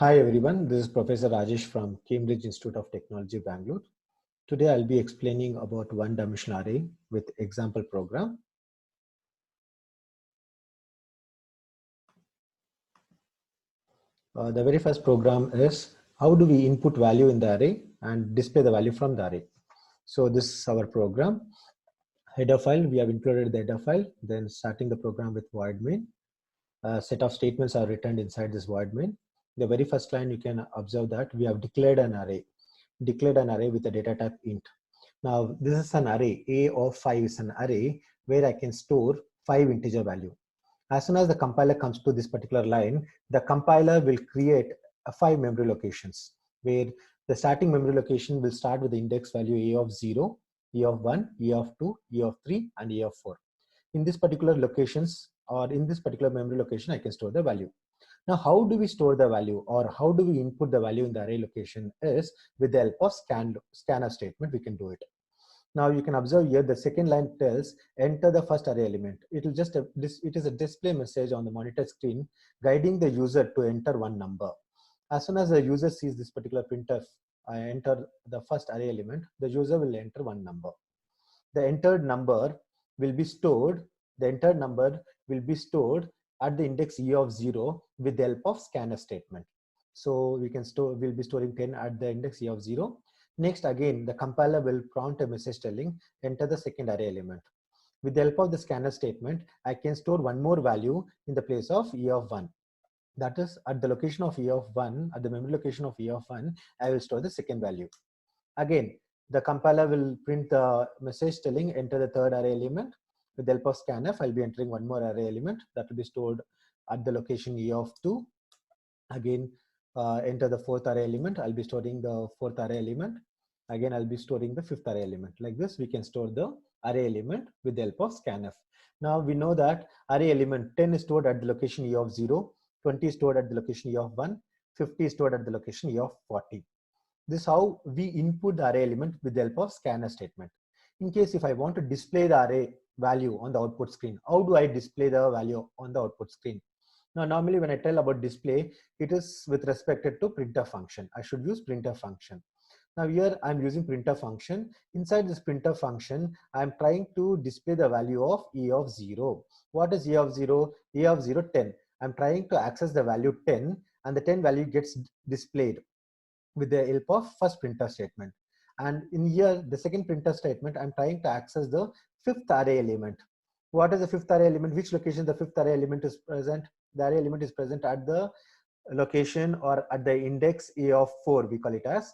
Hi everyone, this is Professor Rajesh from Cambridge Institute of Technology, Bangalore. Today I'll be explaining about one-dimensional array with example program. The very first program is how do we input value in the array and display the value from the array. So this is our program. Header file, we have included the header file, then starting the program with void main. A set of statements are returned inside this void main. The very first line you can observe that we have declared an array with a data type int. Now this is an array. A of 5 is an array where I can store 5 integer value. As soon as the compiler comes to this particular line, the compiler will create 5 memory locations where the starting memory location will start with the index value A of 0, A of 1, A of 2, A of 3 and A of 4. In this particular locations or in this particular memory location, I can store the value. Now, how do we store the value or how do we input the value in the array location is with the help of scanf statement, we can do it. Now you can observe here the second line tells enter the first array element. It will just it is a display message on the monitor screen guiding the user to enter one number. As soon as the user sees this particular printf, I enter the first array element, the user will enter one number. The entered number will be stored. The entered number will be stored at the index E of 0 with the help of scanf statement. So we can store, we'll be storing 10 at the index E of 0. Next, again, the compiler will prompt a message telling enter the second array element. With the help of the scanf statement, I can store one more value in the place of E of 1. That is at the location of E of 1, at the memory location of E of 1, I will store the second value. Again, the compiler will print the message telling enter the third array element. With the help of scanf, I'll be entering one more array element that will be stored at the location E of 2. Again, enter the fourth array element. I'll be storing the fourth array element. Again, I'll be storing the fifth array element. Like this, we can store the array element with the help of scanf. Now we know that array element 10 is stored at the location E of 0, 20 is stored at the location E of 1, 50 is stored at the location E of 40. This is how we input the array element with the help of scanf statement. In case if I want to display the array value on the output screen, how do I display the value on the output screen? Now, normally when I tell about display, it is with respect to printf function. I should use printf function. Now here I'm using printf function. Inside this printf function, I'm trying to display the value of E of 0. What is E of 0? E of 0, 10. I'm trying to access the value 10 and the 10 value gets displayed with the help of first printf statement. And in here, the second printf statement, I'm trying to access the fifth array element. What is the fifth array element? Which location the fifth array element is present? The array element is present at the location or at the index A of 4, we call it as.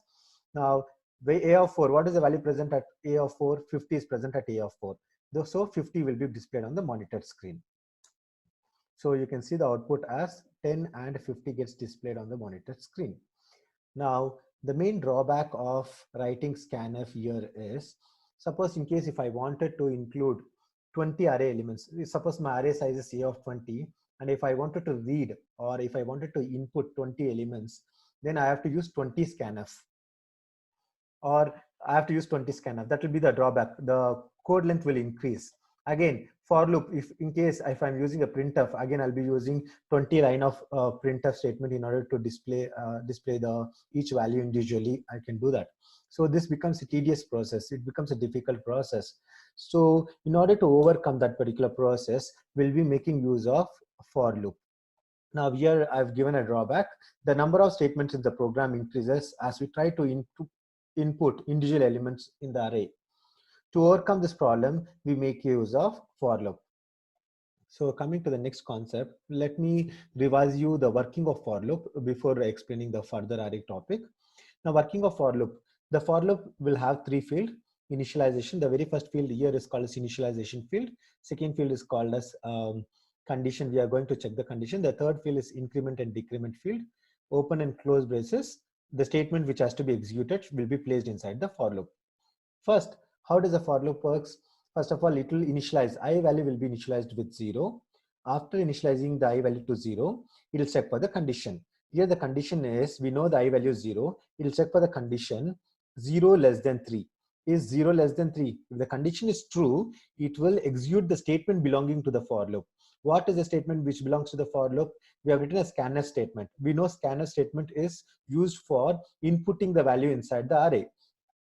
Now, the A of 4, what is the value present at A of 4? 50 is present at A of 4. So 50 will be displayed on the monitor screen. So you can see the output as 10 and 50 gets displayed on the monitor screen. Now, the main drawback of writing scanf here is, suppose in case if I wanted to include 20 array elements, suppose my array size is A of 20, and if I wanted to read or if I wanted to input 20 elements, then I have to use 20 scanf, or I have to use 20 scanf. That will be the drawback. The code length will increase. Again, for loop, if in case if I'm using a printf, again I'll be using 20 line of printf statement in order to display the each value individually. I can do that. So this becomes a tedious process. It becomes a difficult process. So in order to overcome that particular process, we'll be making use of for loop. Now here I've given a drawback. The number of statements in the program increases as we try to input individual elements in the array. To overcome this problem, we make use of for loop. So coming to the next concept, let me revise you the working of for loop before explaining the further array topic. Now, working of for loop, the for loop will have three fields. Initialization, the very first field here is called as initialization field. Second field is called as condition. We are going to check the condition. The third field is increment and decrement field. Open and close braces. The statement which has to be executed will be placed inside the for loop. First, how does the for loop works? First of all, it will initialize. I value will be initialized with 0. After initializing the I value to 0, it will check for the condition. Here the condition is, we know the I value is 0. It will check for the condition 0 less than 3. Is 0 less than 3? If the condition is true, it will execute the statement belonging to the for loop. What is the statement which belongs to the for loop? We have written a scanf statement. We know scanf statement is used for inputting the value inside the array.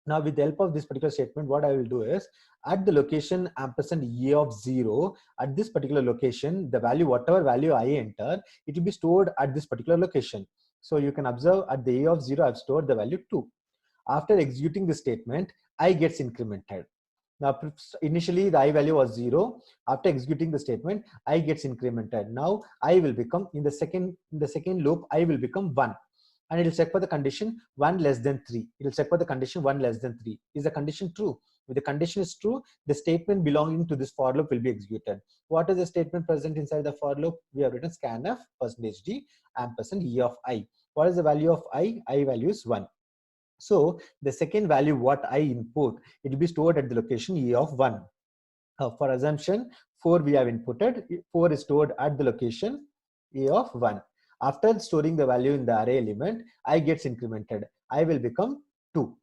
Now, with the help of this particular statement, what I will do is, at the location ampersand a of 0, at this particular location, the value, whatever value I enter, it will be stored at this particular location. So you can observe at the a of 0, I've stored the value 2. After executing the statement, I gets incremented. Now, initially the I value was 0. After executing the statement, I gets incremented. Now I will become, in the second loop, I will become 1. And it will check for the condition 1 less than 3. It will check for the condition 1 less than 3. Is the condition true? If the condition is true, the statement belonging to this for loop will be executed. What is the statement present inside the for loop? We have written scanf %d ampersand e of I. What is the value of I? I value is 1. So the second value what I input, it will be stored at the location e of 1. For assumption 4 we have inputted, 4 is stored at the location e of 1. After storing the value in the array element, I gets incremented. I will become 2.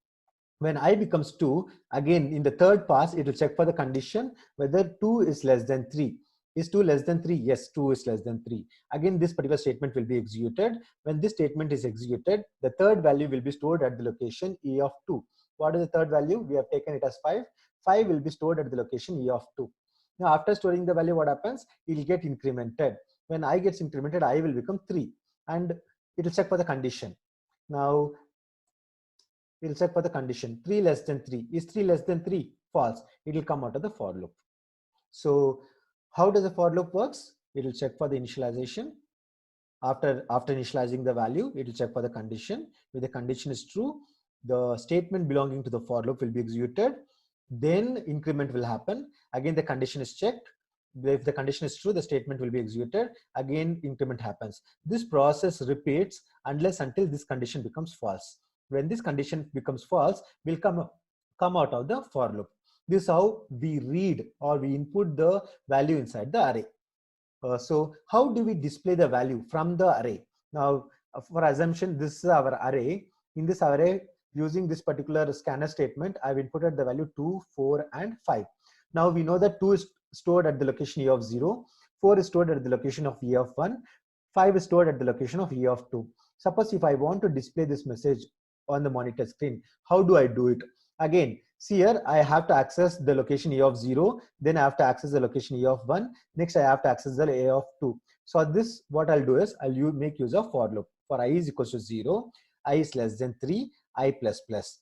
When I becomes 2, again in the third pass, it will check for the condition whether 2 is less than 3. Is 2 less than 3? Yes, 2 is less than 3. Again, this particular statement will be executed. When this statement is executed, the third value will be stored at the location e of 2. What is the third value? We have taken it as 5. 5 will be stored at the location e of 2. Now, after storing the value, what happens? It will get incremented. When I gets incremented, I will become 3. And it will check for the condition. Now, we'll check for the condition 3 less than 3. Is 3 less than 3? False. It will come out of the for loop. So how does the for loop works? It will check for the initialization. After initializing the value, it will check for the condition. If the condition is true, the statement belonging to the for loop will be executed. Then increment will happen. Again, the condition is checked. If the condition is true, the statement will be executed. Again, increment happens. This process repeats unless until this condition becomes false. When this condition becomes false, we'll come out of the for loop. This is how we read or we input the value inside the array. So how do we display the value from the array? Now, for assumption, this is our array. In this array, using this particular scanf statement, I've inputted the value 2, 4, and 5. Now we know that 2 is stored at the location e of 0, 4 is stored at the location of e of 1, 5 is stored at the location of e of 2. Suppose if I want to display this message on the monitor screen, how do I do it? Again, see here, I have to access the location e of 0, then I have to access the location e of 1, next I have to access the a of 2. So this, what I'll do is, I'll make use of for loop. For I is equals to 0, I is less than 3, I plus plus.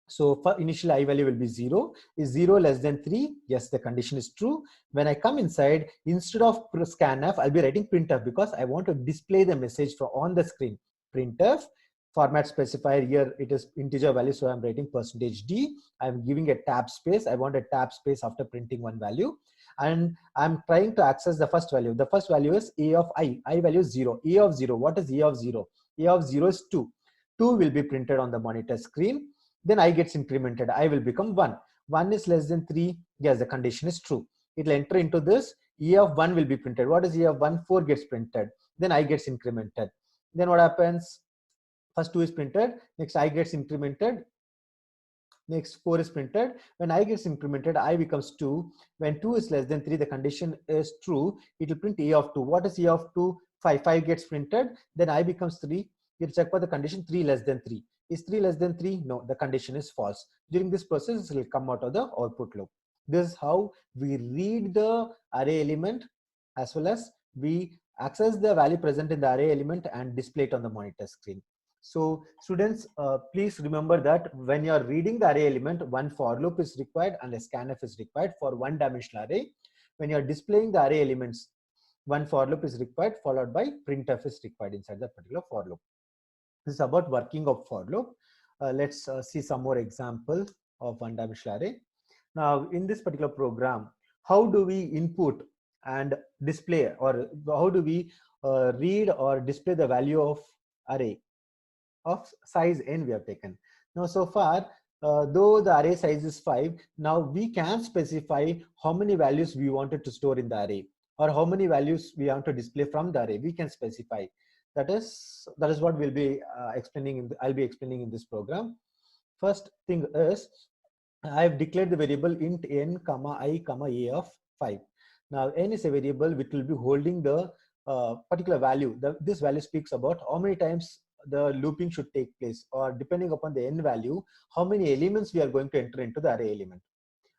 So for initial I value will be 0. Is 0 less than 3? Yes, the condition is true. When I come inside, instead of scanf, I'll be writing printf because I want to display the message on the screen. Printf, format specifier here, it is integer value, so I'm writing %d. I'm giving a tab space. I want a tab space after printing one value. And I'm trying to access the first value. The first value is a of I. I value is 0. A of 0. What is a of 0? A of 0 is 2. 2 will be printed on the monitor screen. Then I gets incremented. I will become 1. 1 is less than 3. Yes, the condition is true. It will enter into this. E of 1 will be printed. What is E of 1? 4 gets printed. Then I gets incremented. Then what happens? First 2 is printed. Next I gets incremented. Next 4 is printed. When I gets incremented, I becomes 2. When 2 is less than 3, the condition is true. It will print E of 2. What is E of 2? 5. 5 gets printed. Then I becomes 3. You check for the condition 3 less than 3. Is 3 less than 3? No, the condition is false. During this process, it will come out of the output loop. This is how we read the array element as well as we access the value present in the array element and display it on the monitor screen. So students, please remember that when you are reading the array element, one for loop is required and a scanf is required for one dimensional array. When you are displaying the array elements, one for loop is required followed by printf is required inside that particular for loop. This is about working of for loop. Let's see some more example of one dimensional array. Now in this particular program, how do we input and display, or how do we read or display the value of array of size n we have taken? Now so far, though the array size is 5, now we can specify how many values we wanted to store in the array or how many values we want to display from the array. We can specify. That is what we'll be explaining. I'll be explaining in this program. First thing is, I have declared the variable int n, I, a of 5. Now n is a variable which will be holding the particular value. This value speaks about how many times the looping should take place, or depending upon the n value, how many elements we are going to enter into the array element.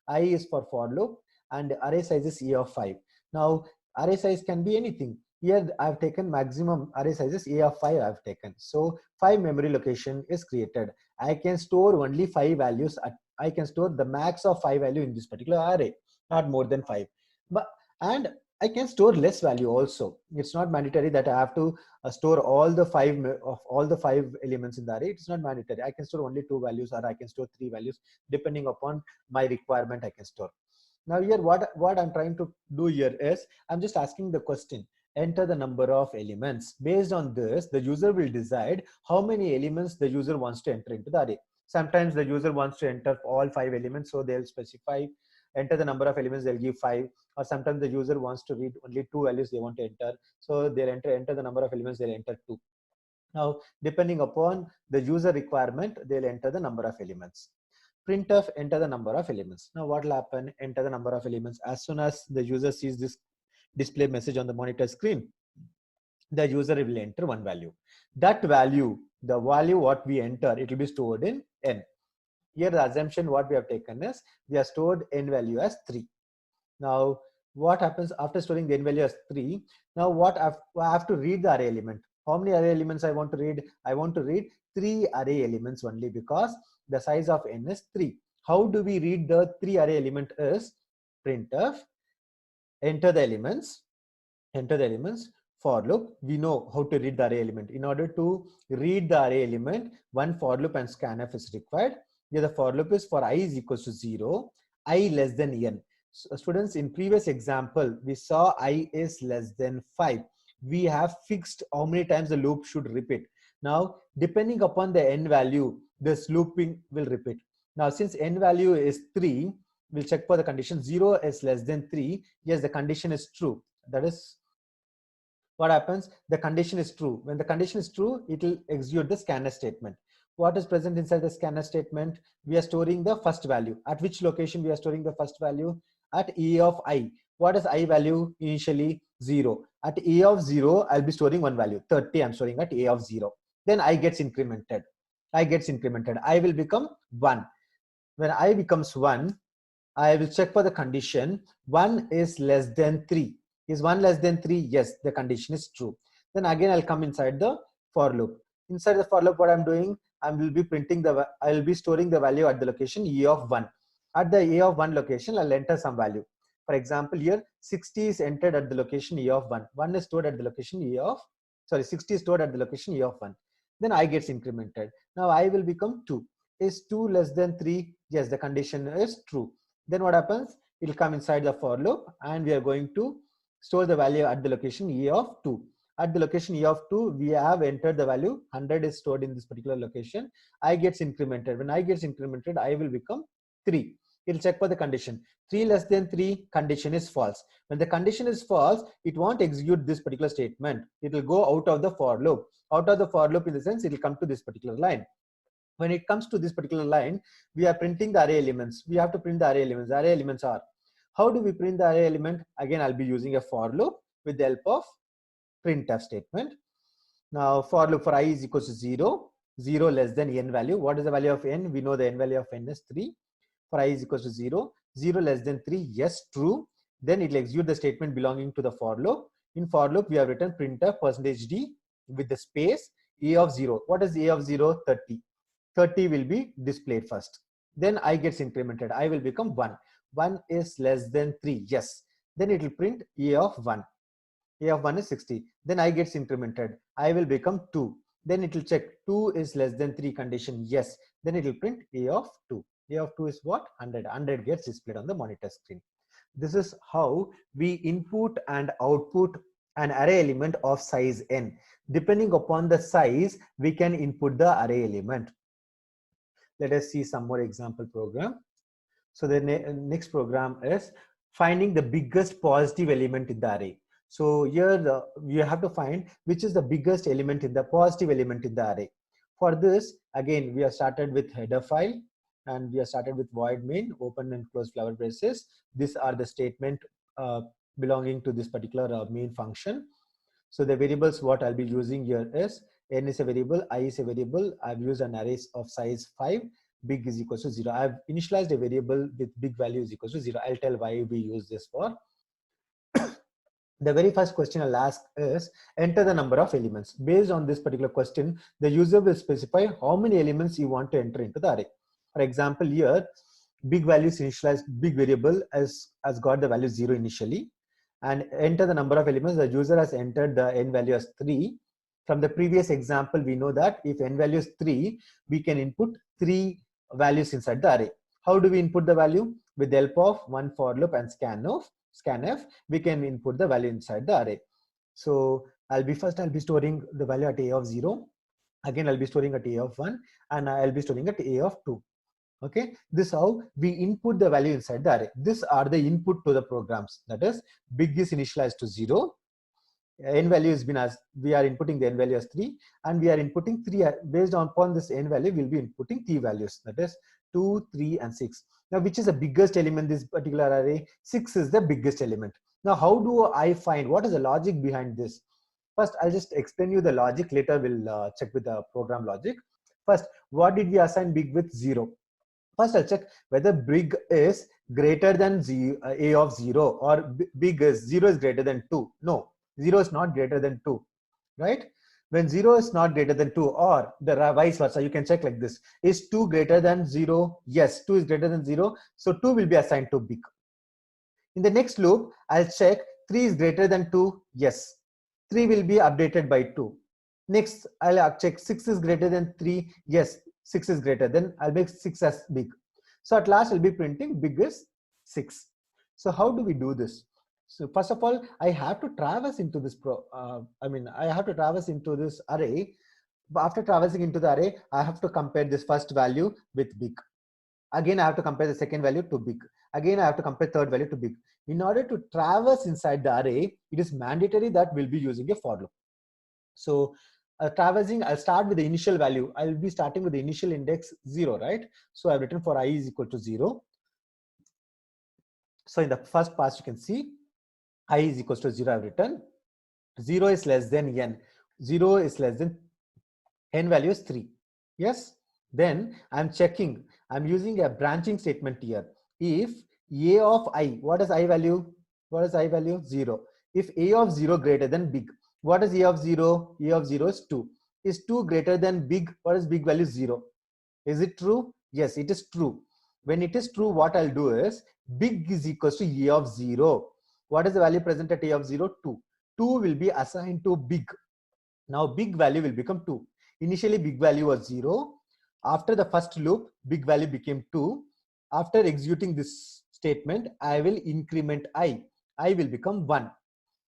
I is for loop, and array size is a of 5. Now array size can be anything. Here I've taken maximum array sizes a of 5 I've taken. So 5 memory location is created. I can store only 5 values. I can store the max of 5 value in this particular array, not more than 5. But and I can store less value also. It's not mandatory that I have to store all the 5 elements in the array. It's not mandatory. I can store only 2 values, or I can store 3 values, depending upon my requirement. I can store. Now here what I'm trying to do here is I'm just asking the question, enter the number of elements. Based on this, the user will decide how many elements the user wants to enter into the array. Sometimes the user wants to enter all 5 elements, so they'll specify enter the number of elements, they'll give 5. Or sometimes the user wants to read only 2 values they want to enter, so they'll enter the number of elements, they'll enter 2. Now depending upon the user requirement, they'll enter the number of elements. Printf, enter the number of elements. Now what will happen? Enter the number of elements. As soon as the user sees this display message on the monitor screen, the user will enter one value. That value, the value what we enter, it will be stored in n. Here the assumption what we have taken is we have stored n value as 3. Now what happens after storing the n value as 3? Now what I have to read the array element. How many array elements I want to read? I want to read 3 array elements only, because the size of n is 3. How do we read the 3 array element? Is printf, enter the elements, for loop. We know how to read the array element. In order to read the array element, one for loop and scanf is required. Here the for loop is for I is equals to 0, I less than n. So, students, in previous example we saw I is less than 5. We have fixed how many times the loop should repeat. Now depending upon the n value, this looping will repeat. Now since n value is 3, we'll check for the condition 0 is less than 3. Yes, the condition is true. That is what happens. The condition is true. When the condition is true, it will execute the scanf statement. What is present inside the scanf statement? We are storing the first value. At which location we are storing the first value? At a of I. What is I value? Initially 0. At a of 0, I'll be storing one value, 30. I'm storing at a of 0. Then I gets incremented. I will become 1. When I becomes 1, I will check for the condition 1 is less than 3. Is 1 less than 3? Yes, the condition is true. Then again I'll come inside the for loop. Inside the for loop, what I'm doing, I will be storing the value at the location e of 1. At the e of 1 location, I'll enter some value. For example, here 60 is entered at the location e of 1. 1 is stored at the location 60 is stored at the location e of 1. Then I gets incremented. Now I will become 2. Is 2 less than 3? Yes, the condition is true. Then what happens? It will come inside the for loop, and we are going to store the value at the location e of 2. At the location e of 2, we have entered the value 100 is stored in this particular location. I gets incremented. When I gets incremented, I will become 3. It will check for the condition. 3 less than 3, condition is false. When the condition is false, it won't execute this particular statement. It will go out of the for loop. Out of the for loop, in the sense, it will come to this particular line. When it comes to this particular line, we are printing the array elements. We have to print the array elements. The array elements are, how do we print the array element? Again, I'll be using a for loop with the help of printf statement. Now for loop for I is equals to 0, 0 less than n value. What is the value of n? We know the n value of n is 3. For I is equals to 0, 0 less than 3, yes, true. Then it will execute the statement belonging to the for loop. In for loop, we have written printf %d with the space a of 0. What is a of 0? 30. 30 will be displayed first. Then I gets incremented. I will become 1. 1 is less than 3. Yes. Then it will print a of 1. A of 1 is 60. Then I gets incremented. I will become 2. Then it will check 2 is less than 3 condition. Yes. Then it will print a of 2. A of 2 is what? 100. 100 gets displayed on the monitor screen. This is how we input and output an array element of size n. Depending upon the size, we can input the array element. Let us see some more example program. So the next program is finding the biggest positive element in the array. So here you have to find which is the biggest element in the positive element in the array. For this, again, we have started with header file, and we have started with void main, open and close flower braces. These are the statement belonging to this particular main function. So the variables what I'll be using here is n is a variable, I is a variable. I've used an array of size 5, big is equal to 0. I've initialized a variable with big value is equal to 0. I'll tell why we use this for. The very first question I'll ask is enter the number of elements. Based on this particular question, the user will specify how many elements you want to enter into the array. For example, here, big value is initialized, big variable has got the value 0 initially, and enter the number of elements. The user has entered the n value as 3. From the previous example, we know that if n value is 3, we can input 3 values inside the array. How do we input the value? With the help of one for loop and scanf, we can input the value inside the array. So I'll be storing the value at a of 0. Again, I'll be storing at a of 1, and I'll be storing at a of 2. Okay, this is how we input the value inside the array. These are the input to the programs. That is, big is initialized to 0. N value has been as we are inputting the n value as 3, and we are inputting 3 based upon this n value. We'll be inputting 3 values, that is 2, 3, and 6. Now, which is the biggest element in this particular array? 6 is the biggest element. Now, how do I find what is the logic behind this? First, I'll just explain you the logic. Later, we'll check with the program logic. First, what did we assign big with? 0. First, I'll check whether big is greater than a of 0, or big is 0 is greater than 2. No, 0 is not greater than 2, right? When 0 is not greater than 2, or the vice versa, you can check like this. Is 2 greater than 0? Yes, 2 is greater than 0. So 2 will be assigned to big. In the next loop, I'll check 3 is greater than 2. Yes, 3 will be updated by 2. Next, I'll check 6 is greater than 3. Yes, 6 is greater. Then I'll make 6 as big. So at last, I'll be printing big is 6. So how do we do this? So first of all, I have to traverse into this I have to traverse into this array. After traversing into the array, I have to compare this first value with big. Again, I have to compare the second value to big. Again, I have to compare third value to big. In order to traverse inside the array, it is mandatory that we'll be using a for loop. So traversing, I'll start with the initial value. I'll be starting with the initial index 0, right? So I've written for I is equal to 0. So in the first pass, you can see I is equal to 0. I've written 0 is less than n. 0 is less than n value is 3. Yes. Then I'm checking. I'm using a branching statement here. If a of I, what is I value? What is I value? 0. If a of 0 greater than big, what is a of 0? A of 0 is 2. Is 2 greater than big? What is big value? 0. Is it true? Yes, it is true. When it is true, what I'll do is big is equal to a of 0. What is the value present at a of 0? 2. 2 will be assigned to big. Now big value will become 2. Initially big value was 0. After the first loop, big value became 2. After executing this statement, I will increment I. I will become 1.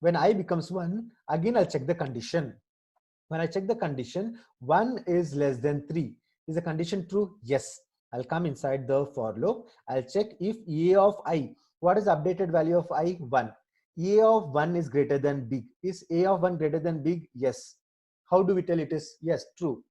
When I becomes 1, again I'll check the condition. When I check the condition, 1 is less than 3. Is the condition true? Yes. I'll come inside the for loop. I'll check if a of I. What is the updated value of I? 1. A of 1 is greater than big. Is a of 1 greater than big? Yes. How do we tell it is? Yes, true.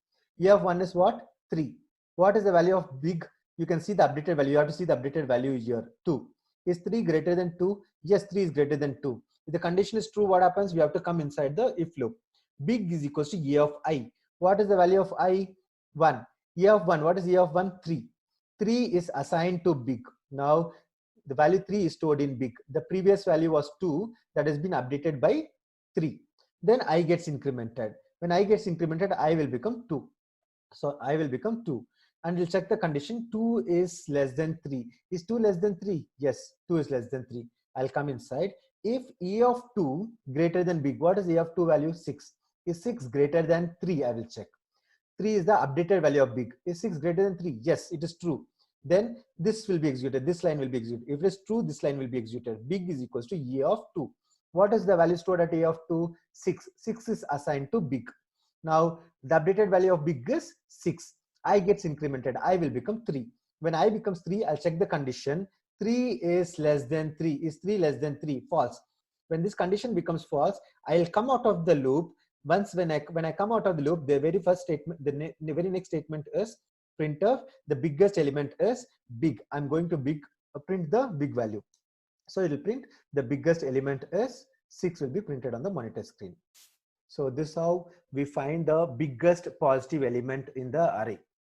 A of 1 is what? 3. What is the value of big? You can see the updated value. You have to see the updated value here. 2. Is 3 greater than 2? Yes, 3 is greater than 2. If the condition is true, what happens? We have to come inside the if loop. Big is equal to a of I. What is the value of I? 1. A of 1. What is a of 1? 3. 3 is assigned to big. Now, the value 3 is stored in big. The previous value was 2. That has been updated by 3. Then I gets incremented. When I gets incremented, I will become 2. So I will become 2. And we'll check the condition. 2 is less than 3. Is 2 less than 3? Yes, 2 is less than 3. I'll come inside. If a of 2 greater than big, what is a of 2 value? 6. Is 6 greater than 3? I will check. 3 is the updated value of big. Is 6 greater than 3? Yes, it is true. Then this will be executed. This line will be executed. If it is true, this line will be executed. Big is equals to a of 2. What is the value stored at a of 2? 6. 6 is assigned to big. Now, the updated value of big is 6. I gets incremented. I will become 3. When I becomes 3, I'll check the condition. 3 is less than 3. Is 3 less than 3? False. When this condition becomes false, I'll come out of the loop. Once when I come out of the loop, the very first statement, the very next statement is printf. The biggest element is big. I'm going to print the big value. So it will print the biggest element is 6 will be printed on the monitor screen. So this is how we find the biggest positive element in the array.